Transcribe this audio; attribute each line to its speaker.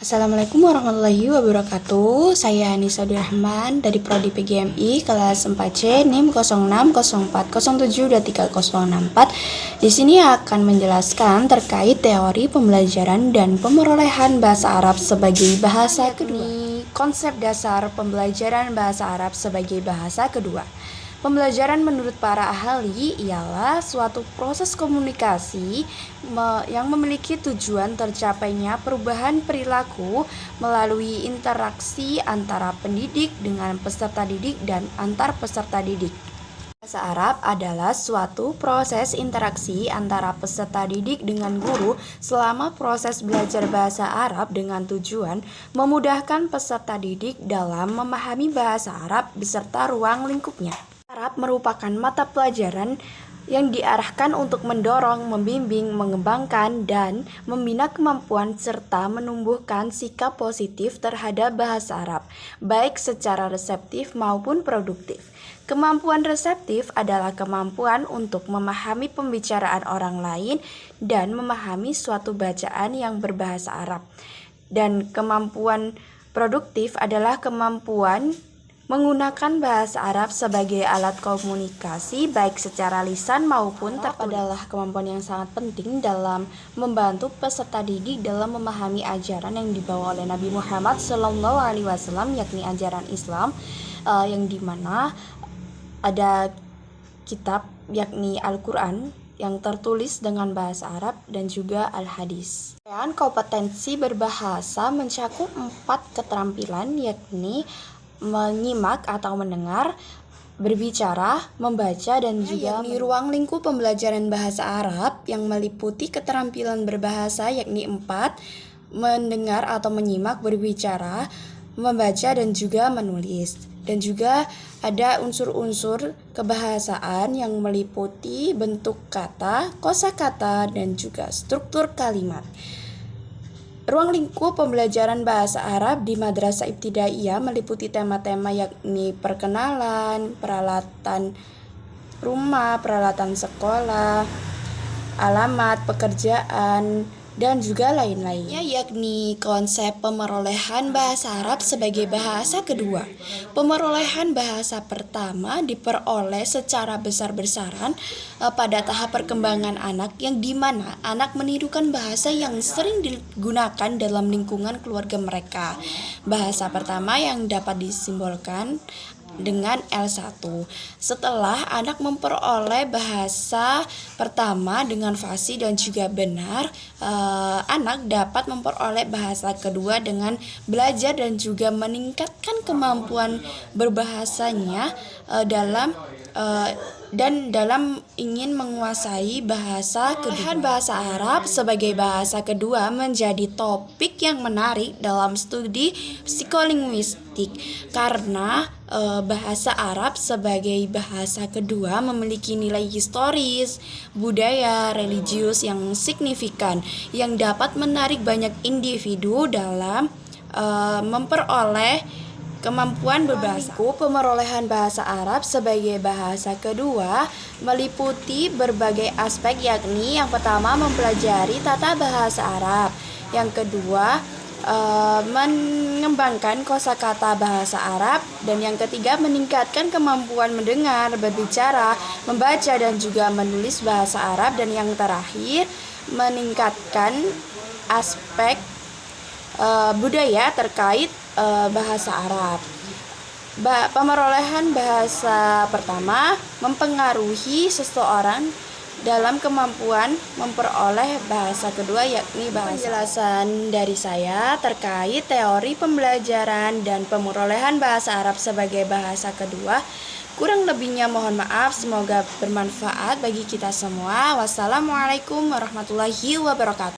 Speaker 1: Assalamualaikum warahmatullahi wabarakatuh. Saya Anissa Abdurrahman dari Prodi PGMI kelas 4C NIM 0604072304. Di sini akan menjelaskan terkait teori pembelajaran dan pemerolehan bahasa Arab sebagai bahasa kedua. Konsep dasar pembelajaran bahasa Arab sebagai bahasa kedua. Pembelajaran menurut para ahli ialah suatu proses komunikasi yang memiliki tujuan tercapainya perubahan perilaku melalui interaksi antara pendidik dengan peserta didik dan antar peserta didik. Bahasa Arab adalah suatu proses interaksi antara peserta didik dengan guru selama proses belajar bahasa Arab dengan tujuan memudahkan peserta didik dalam memahami bahasa Arab beserta ruang lingkupnya. Arab merupakan mata pelajaran yang diarahkan untuk mendorong, membimbing, mengembangkan, dan membina kemampuan serta menumbuhkan sikap positif terhadap bahasa Arab, baik secara reseptif maupun produktif. Kemampuan reseptif adalah kemampuan untuk memahami pembicaraan orang lain dan memahami suatu bacaan yang berbahasa Arab. Dan kemampuan produktif adalah kemampuan menggunakan bahasa Arab sebagai alat komunikasi baik secara lisan maupun tertulis. Adalah kemampuan yang sangat penting dalam membantu peserta didik dalam memahami ajaran yang dibawa oleh Nabi Muhammad SAW, yakni ajaran Islam, yang dimana ada kitab yakni Al-Quran yang tertulis dengan bahasa Arab dan juga Al-Hadis. Kompetensi berbahasa mencakup 4 keterampilan, yakni menyimak atau mendengar, berbicara, membaca, dan juga yakni ruang lingkup pembelajaran bahasa Arab yang meliputi keterampilan berbahasa yakni 4: mendengar atau menyimak, berbicara, membaca, dan juga menulis. Dan juga ada unsur-unsur kebahasaan yang meliputi bentuk kata, kosakata, dan juga struktur kalimat. Ruang lingkup pembelajaran bahasa Arab di Madrasah Ibtidaiyah meliputi tema-tema yakni perkenalan, peralatan rumah, peralatan sekolah, alamat, pekerjaan, dan juga lain-lainnya, yakni konsep pemerolehan bahasa Arab sebagai bahasa kedua. Pemerolehan bahasa pertama diperoleh secara besar-besaran pada tahap perkembangan anak, yang dimana anak menirukan bahasa yang sering digunakan dalam lingkungan keluarga mereka. Bahasa pertama yang dapat disimbolkan dengan L1. Setelah anak memperoleh bahasa pertama dengan fasih dan juga benar, anak dapat memperoleh bahasa kedua dengan belajar dan juga meningkatkan kemampuan berbahasanya dalam ingin menguasai bahasa kedua. Bahasa Arab sebagai bahasa kedua menjadi topik yang menarik dalam studi psikolinguistik karena bahasa Arab sebagai bahasa kedua memiliki nilai historis, budaya, religius yang signifikan yang dapat menarik banyak individu dalam memperoleh kemampuan berbahasa. Pemerolehan bahasa Arab sebagai bahasa kedua meliputi berbagai aspek, yakni yang pertama mempelajari tata bahasa Arab, yang kedua mengembangkan kosakata bahasa Arab, dan yang ketiga meningkatkan kemampuan mendengar, berbicara, membaca, dan juga menulis bahasa Arab, dan yang terakhir meningkatkan aspek budaya terkait bahasa Arab. Pemerolehan bahasa pertama mempengaruhi seseorang dalam kemampuan memperoleh bahasa kedua, yakni bahasa. Penjelasan dari saya terkait teori pembelajaran dan pemerolehan bahasa Arab sebagai bahasa kedua. Kurang lebihnya mohon maaf, semoga bermanfaat bagi kita semua. Wassalamualaikum warahmatullahi wabarakatuh.